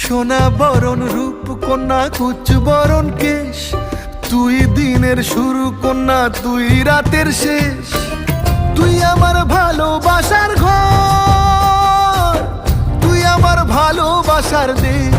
সোনা বরণ রূপ কন্যা কুচ বরণ কেশ, তুই দিনের শুরু কন্যা তুই রাতের শেষ। তুই আমার ভালোবাসার ঘর, তুই আমার ভালোবাসার দেশ।